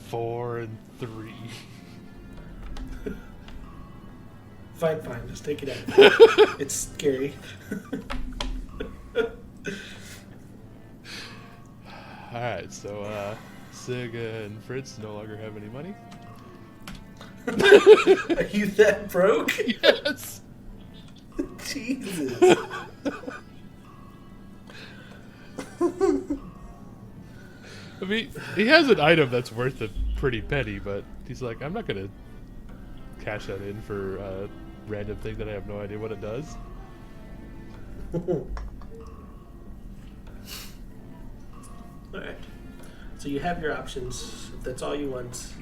4 and 3. Fine, just take it out. It's scary. Alright, so Sig and Fritz no longer have any money. Are you that broke? Yes! Jesus. I mean, he has an item that's worth a pretty penny, but he's like, I'm not gonna cash that in for a random thing that I have no idea what it does. Alright. So you have your options. If that's all you want,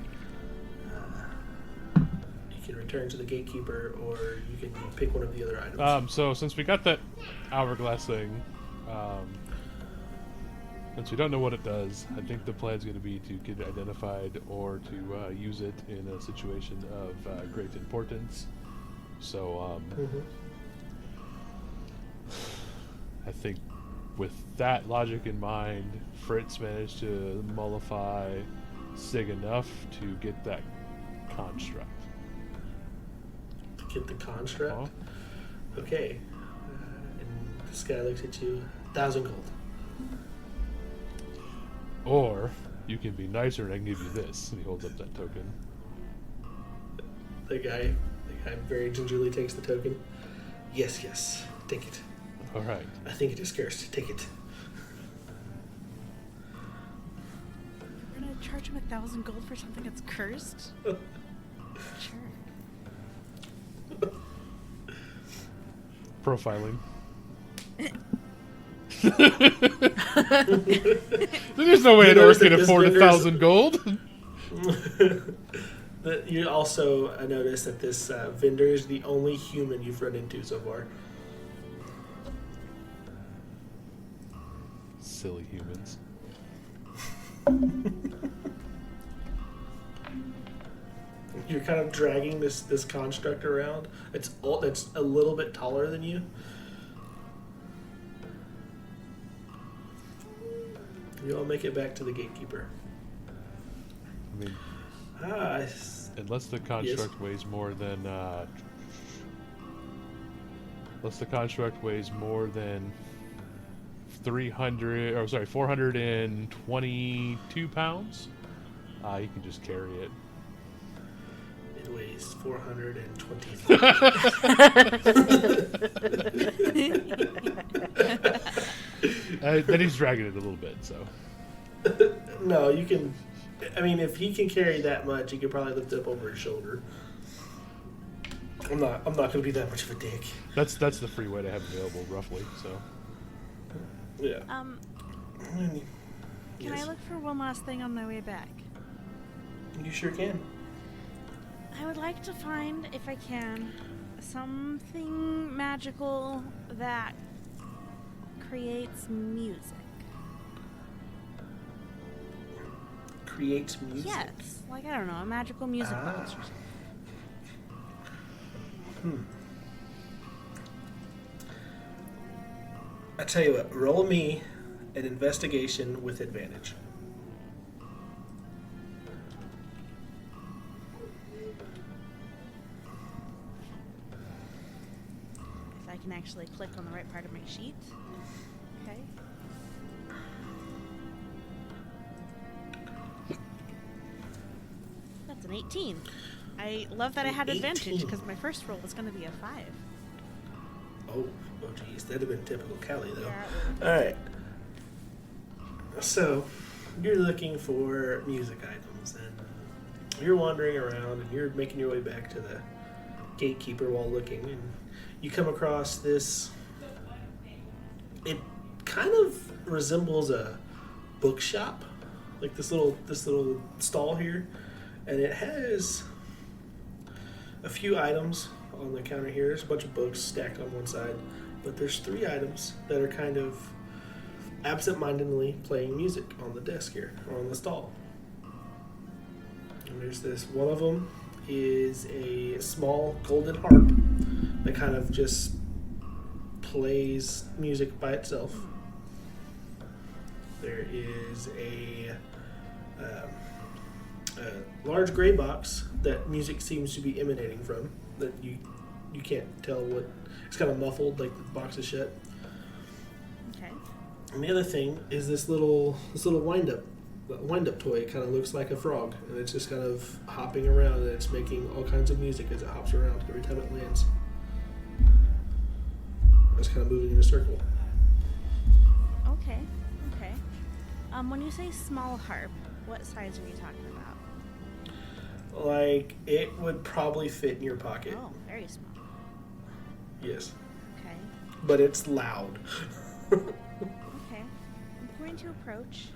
you can return to the gatekeeper, or you can pick one of the other items. So since we got that hourglass thing, since we don't know what it does, I think the plan's going to be to get it identified or to use it in a situation of great importance. So I think with that logic in mind, Fritz managed to mollify Sig enough to get that construct. To get the construct? Okay. And this guy looks at you. 1,000 gold. Or you can be nicer and I can give you this. And he holds up that token. The guy very gingerly takes the token. Yes, take it. All right. I think it is cursed. Take it. We're gonna charge him 1,000 gold for something that's cursed? Sure. Profiling. There's no way an orc can afford 1,000 gold. You also notice that this vendor is the only human you've run into so far. Silly humans. You're kind of dragging this construct around. It's a little bit taller than you. You all make it back to the gatekeeper. I mean, unless the construct weighs more than unless the construct weighs more than 422 pounds, you can just carry it. It weighs 423. Then he's dragging it a little bit, so. No, you can. I mean, if he can carry that much, he could probably lift it up over his shoulder. I'm not going to be that much of a dick. That's the free way to have available, roughly. So. Yeah. Can Yes. I look for one last thing on my way back? You sure can. I would like to find, if I can, something magical that creates music. Creates music. Yes, like I don't know, a magical music box or something. I tell you what, roll me an investigation with advantage. If I can actually click on the right part of my sheet. Okay. That's an 18. I love that I had advantage 18. because my first roll was going to be a 5. Oh geez, that'd have been typical Kelly though. Yeah. All right. So, you're looking for music items, and you're wandering around, and you're making your way back to the gatekeeper while looking, and you come across this. It kind of resembles a bookshop, like this little stall here, and it has a few items on the counter here. There's a bunch of books stacked on one side, but there's 3 items that are kind of absent-mindedly playing music on the desk here, or on the stall. And there's this, one of them is a small golden harp that kind of just plays music by itself. There is a large gray box that music seems to be emanating from, that you can't tell what, it's kind of muffled, like the box is shut. Okay. And the other thing is this little wind up toy. It kind of looks like a frog, and it's just kind of hopping around, and it's making all kinds of music as it hops around every time it lands. It's kind of moving in a circle. Okay. When you say small harp, what size are you talking about? Like, it would probably fit in your pocket. Oh, very small. Yes. Okay. But it's loud. Okay. I'm going to approach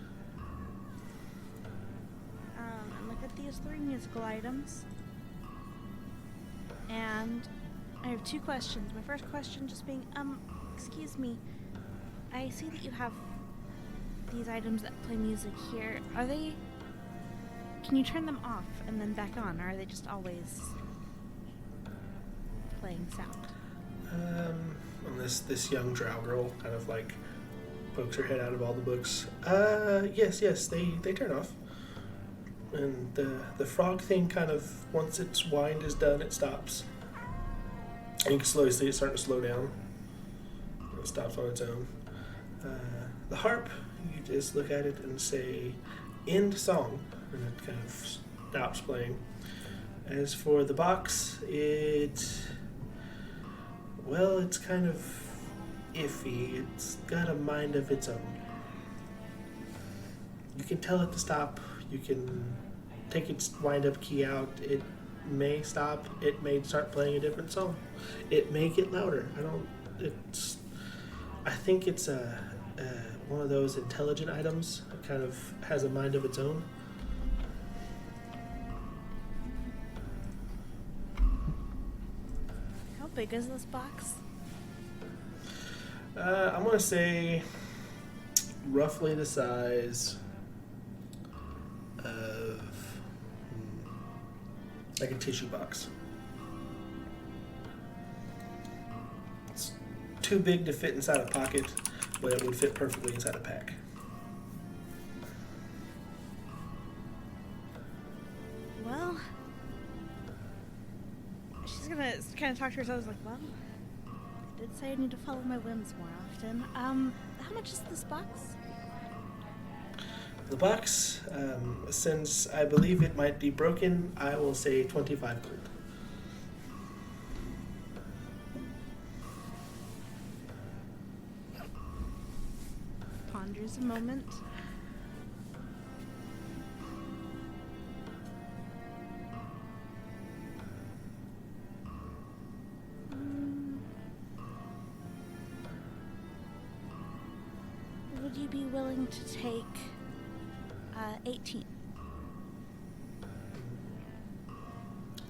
and look at these 3 musical items. And I have 2 questions. My first question just being, excuse me, I see that you have these items that play music here. Can you turn them off and then back on, or are they just always playing sound? And this young drow girl kind of like pokes her head out of all the books. Yes, they turn off. And the frog thing kind of, once its wind is done, it stops. And you can slowly see it starting to slow down. It stops on its own. The harp, you just look at it and say, end song, and it kind of stops playing. As for the box, it's kind of iffy. It's got a mind of its own. You can tell it to stop. You can take its wind-up key out. It may stop. It may start playing a different song. It may get louder. I think it's one of those intelligent items. It kind of has a mind of its own. How big is this box? I'm going to say roughly the size of like a tissue box. It's too big to fit inside a pocket, but it would fit perfectly inside a pack. Well, she's gonna kind of talk to herself. Like, well, I did say I need to follow my whims more often. How much is this box? The box, since I believe it might be broken, I will say 25 gold. Ponders a moment. Would you be willing to take 18?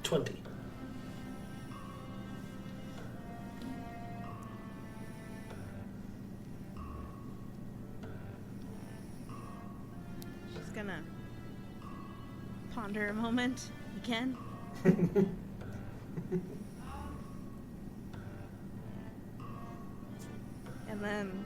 20. She's gonna ponder a moment again. And then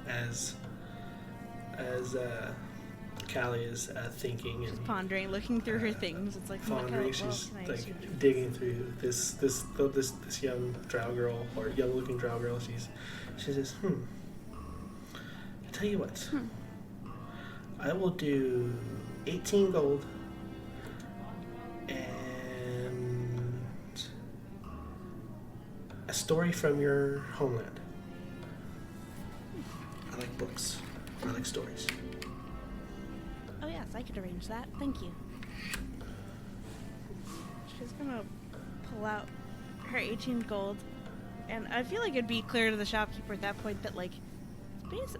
as Callie is thinking and pondering, looking through her things. It's like, pondering, she's like digging through this young drow girl, or young looking drow girl. She says, I tell you what, I will do 18 gold and story from your homeland. I like books. I like stories. Oh yes, I could arrange that. Thank you. She's gonna pull out her 18 gold, and I feel like it'd be clear to the shopkeeper at that point that like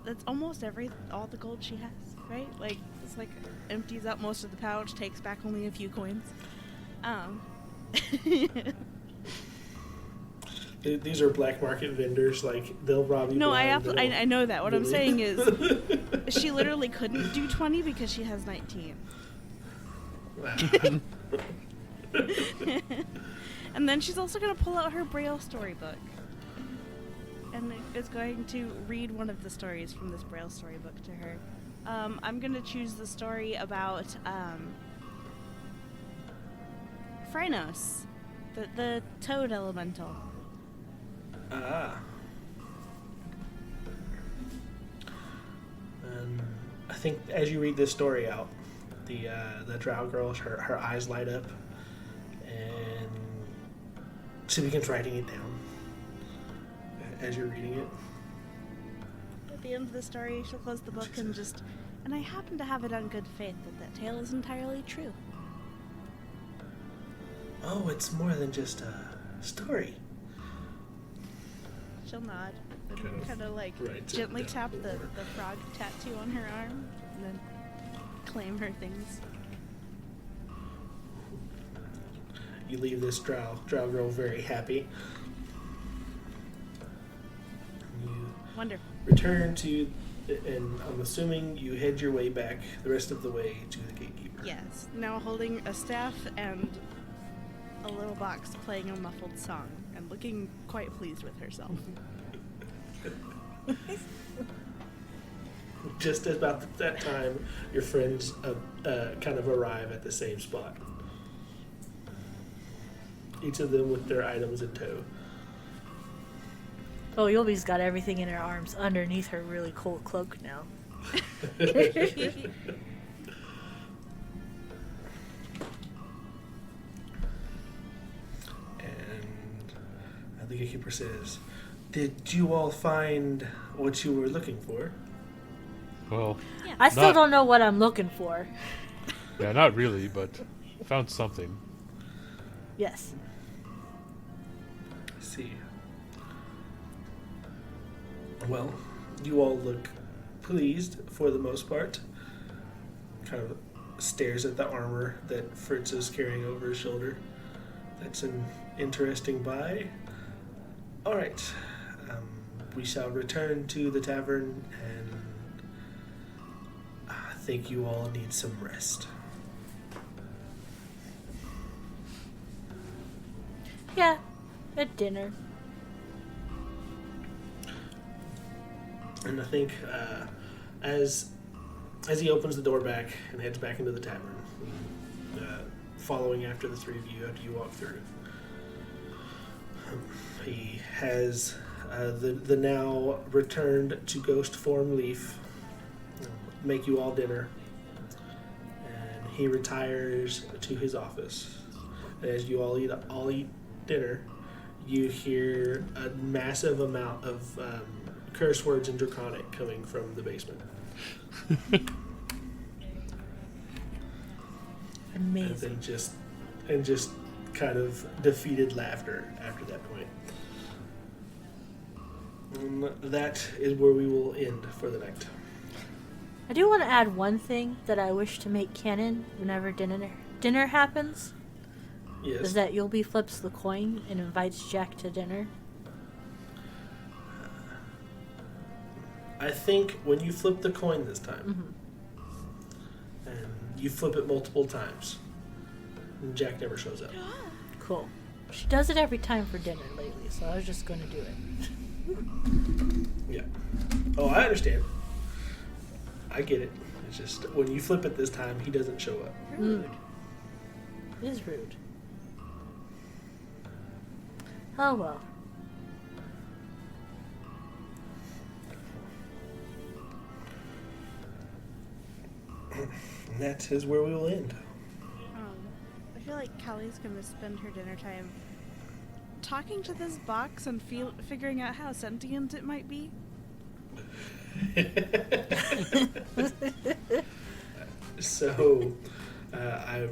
that's almost all the gold she has, right? Like it's like empties out most of the pouch, takes back only a few coins. These are black market vendors. Like they'll rob you. No, blind, I know that. What I'm Really? saying is, she literally couldn't do 20 because she has 19. Wow. And then she's also going to pull out her Braille storybook. And is going to read one of the stories from this Braille storybook to her. I'm going to choose the story about Phrynos, the toad elemental. I think as you read this story out, the drow girl, her eyes light up, and she begins writing it down as you're reading it. At the end of the story, she'll close the book and I happen to have it on good faith that tale is entirely true. Oh, it's more than just a story. She'll nod Kind and of kind of like writes it gently down tap the more. frog tattoo on her arm and then claim her things. You leave this drow girl very happy. You Wonderful. return to, and I'm assuming you head your way back the rest of the way to the gatekeeper. Yes. Now holding a staff and a little box playing a muffled song and looking quite pleased with herself. Just about that time, your friends kind of arrive at the same spot. Each of them with their items in tow. Oh, Yulby's got everything in her arms underneath her really cool cloak now. And the gatekeeper says, "Did you all find what you were looking for?" Well, I still Not- don't know what I'm looking for. yeah, not really, but found something. Yes. I see. Well, you all look pleased for the most part. Kind of stares at the armor that Fritz is carrying over his shoulder. That's an interesting buy. All right. We shall return to the tavern, and I think you all need some rest. Yeah. At dinner. And I think as he opens the door back and heads back into the tavern, following after the three of you after you walk through, he has the now returned to ghost form Leaf make you all dinner, and he retires to his office. And as you all eat dinner, you hear a massive amount of curse words in Draconic coming from the basement. Amazing. And just kind of defeated laughter after that point. And that is where we will end for the night. I do want to add one thing that I wish to make canon whenever dinner happens. Yes. Is that Yulby flips the coin and invites Jack to dinner. I think when you flip the coin this time, and you flip it multiple times, and Jack never shows up. Cool. She does it every time for dinner lately, so I was just going to do it. Yeah. Oh, I understand. I get it. It's just when you flip it this time, he doesn't show up. Rude. It is rude. Oh well. And that is where we will end. I feel like Callie's gonna spend her dinner time talking to this box and figuring out how sentient it might be? So, I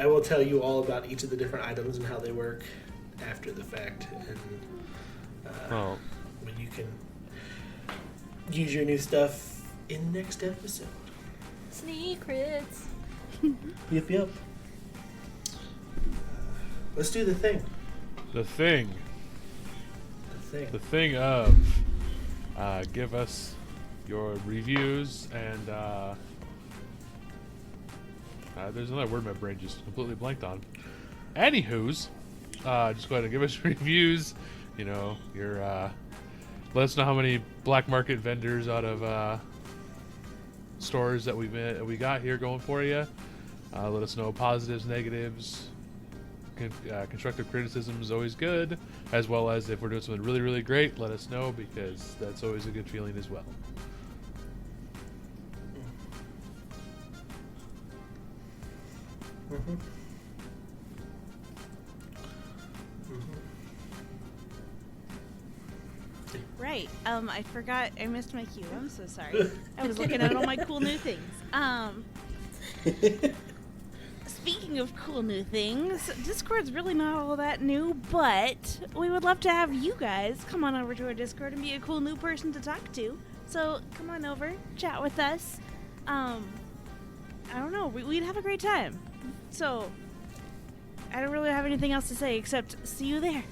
will tell you all about each of the different items and how they work after the fact, and when you can use your new stuff in the next episode. Secrets. Yep. Let's do the thing. The thing. The thing. The thing of give us your reviews and there's another word my brain just completely blanked on. Anywho's, just go ahead and give us reviews. You know, your let us know how many black market vendors out of stores that we got here going for you. Let us know positives, negatives. Constructive criticism is always good, as well as if we're doing something really, really great, let us know, because that's always a good feeling as well. Mm-hmm. Right. I forgot. I missed my cue. I'm so sorry. I was looking at all my cool new things. Speaking of cool new things, Discord's really not all that new, but we would love to have you guys come on over to our Discord and be a cool new person to talk to. So come on over, chat with us. I don't know. We'd have a great time. So I don't really have anything else to say except see you there.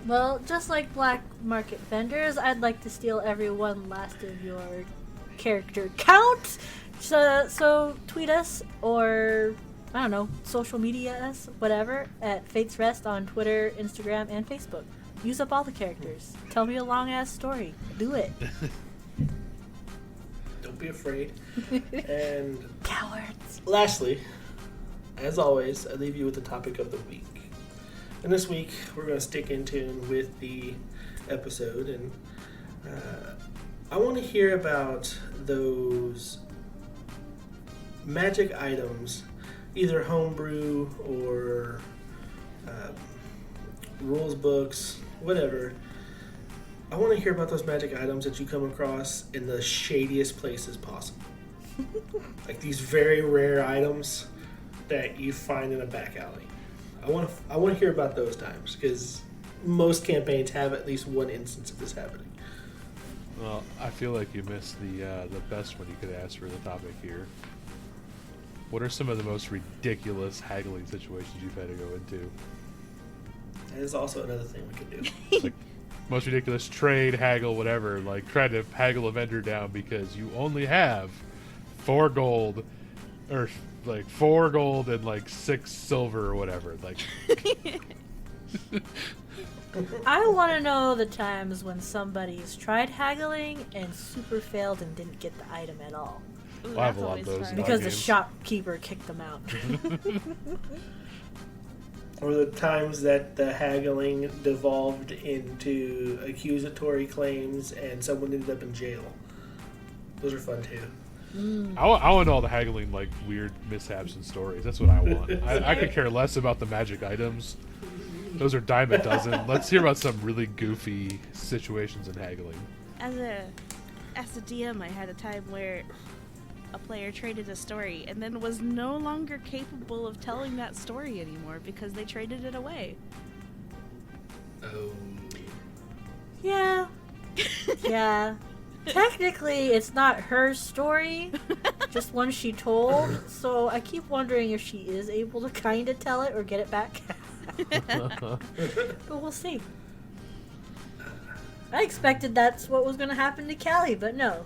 Well, just like black market vendors, I'd like to steal every one last of your character count. So tweet us, or I don't know, social media us, whatever, at Fate's Rest on Twitter, Instagram, and Facebook. Use up all the characters. Tell me a long ass story. Do it. Don't be afraid. And Cowards. lastly, as always, I leave you with the topic of the week. And this week, we're going to stick in tune with the episode, and I want to hear about those magic items, either homebrew or rules books, whatever. I want to hear about those magic items that you come across in the shadiest places possible. Like these very rare items that you find in a back alley. I want to hear about those times, because most campaigns have at least one instance of this happening. Well, I feel like you missed the best one you could ask for the topic here. What are some of the most ridiculous haggling situations you've had to go into? That is also another thing we can do. Like, most ridiculous trade, haggle, whatever. Like, try to haggle a vendor down because you only have 4 gold, or like 4 gold and like 6 silver or whatever. Like, I want to know the times when somebody's tried haggling and super failed and didn't get the item at all. Ooh, I have that's a lot of always those fun. in Because the games. shopkeeper kicked them out. Or the times that the haggling devolved into accusatory claims and someone ended up in jail. Those are fun too. I want all the haggling, like, weird mishaps and stories. That's what I want. I could care less about the magic items. Those are dime a dozen. Let's hear about some really goofy situations in haggling. As a DM, I had a time where a player traded a story and then was no longer capable of telling that story anymore because they traded it away. Oh. Yeah. Yeah. Technically, it's not her story, just one she told. So I keep wondering if she is able to kind of tell it or get it back. But we'll see. I expected that's what was going to happen to Callie, but no.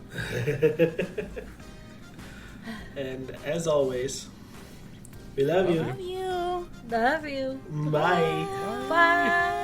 And as always, we love you. Love you. Love you. Bye. Bye.